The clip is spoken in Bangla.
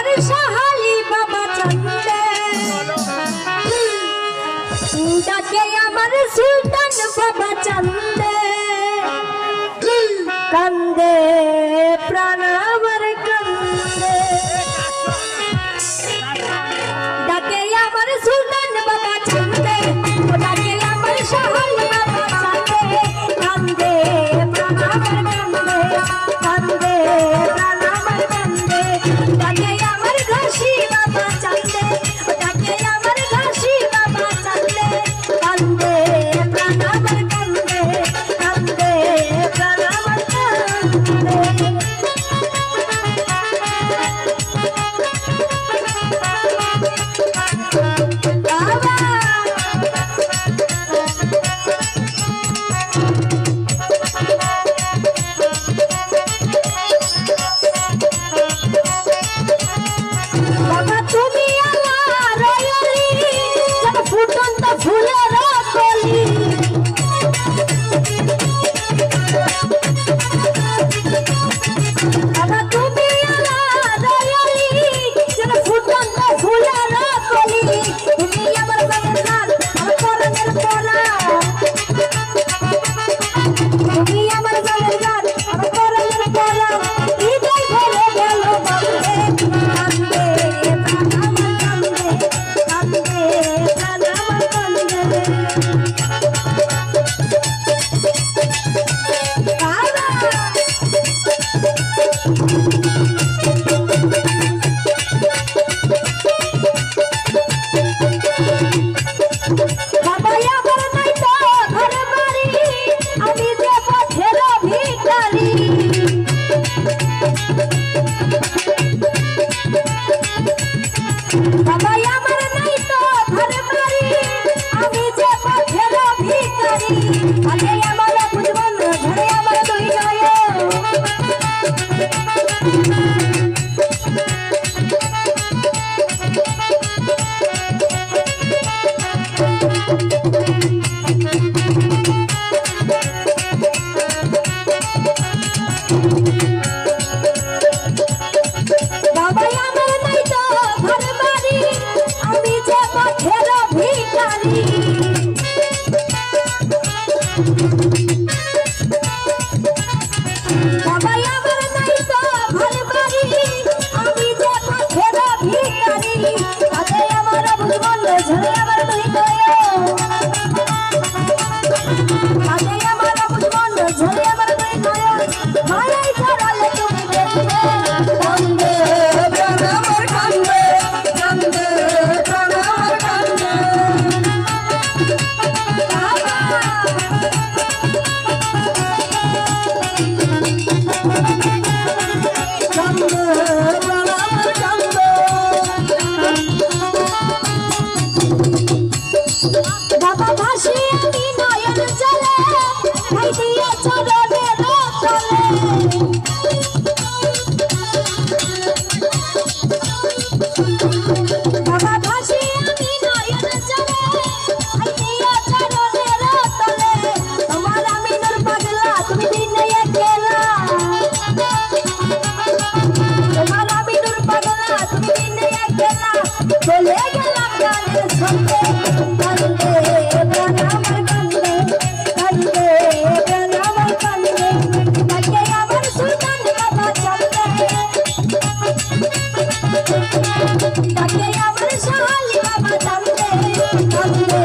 আমার সাহালি বাবা চান্দে ডাকে আমার সুলতান বাবা চান্দে কান্দে প্রাণ আমার কান্দে ডাকে আমার সুলতান বাবা চান্দে ডাকে আমার সাহালি বাবা চান্দে কান্দে প্রাণ আমার কান্দে প্রাণ আমার কান্দে ডাকে আমার ঘাসি বাবা চান্দে ডাকে আমার ঘাসি বাবা চান্দে কান্দে প্রাণ আমার কান্দে প্রাণ আমার কান্দে বাবা তুমি আমার রয়লি যেন ফুটন্ত ফুলের কলি বাবা তুমি আমার রয়লি যেন ফুটন্ত ফুলের কলি তুমি আমার বাগান আমার পরাণের পরা তুমি আমার বাগান আমার পরাণের পরা হৃদয় ভরে গেল বাবা কান্দে প্রাণ আমার কান্দে প্রাণ আমার কান্দে বাবা আমার নাই তো ঘর বাড়ি আমি যে পথের ভিখারি বাবা আমার নাই তো ঘর বাড়ি আমি যে পথের ভিখারি আগে আমার বুঝবন ঘরে আমার দুই নয় বাবা আমার নাই তো ঘর বাড়ি আমি যে পথের ভিখারি বাবা আমার নাই তো ঘর বাড়ি আমি যে পথের ভিখারি আগে আমার বুঝবন ঝরে আমার দুই নয় আগে আমার বুঝবন ঝরে আমার দুই নয় মায়াই ধরালে তুমি দেখবে কান্দে প্রাণ আমার কান্দে প্রাণ আমার কান্দে বাবা ভাসি আমি নয়ন জলে ভাই দিয়ে চরণের তলে বাবা ভাসি আমি নয়ন জলে ভাই দিয়ে চরণের তলে তোমার আমি নূর পাগলা তুমি দিনে একলা তোমার আমি নূর পাগলা তুমি দিনে একলা চলে গেলাম গানের সঙ্গে কান্দে প্রাণ আমার কান্দে প্রাণ আমার কান্দে ডাকে আমার সুলতান বাবা চান্দে ডাকে আমার সাহালি বাবা চান্দে কান্দে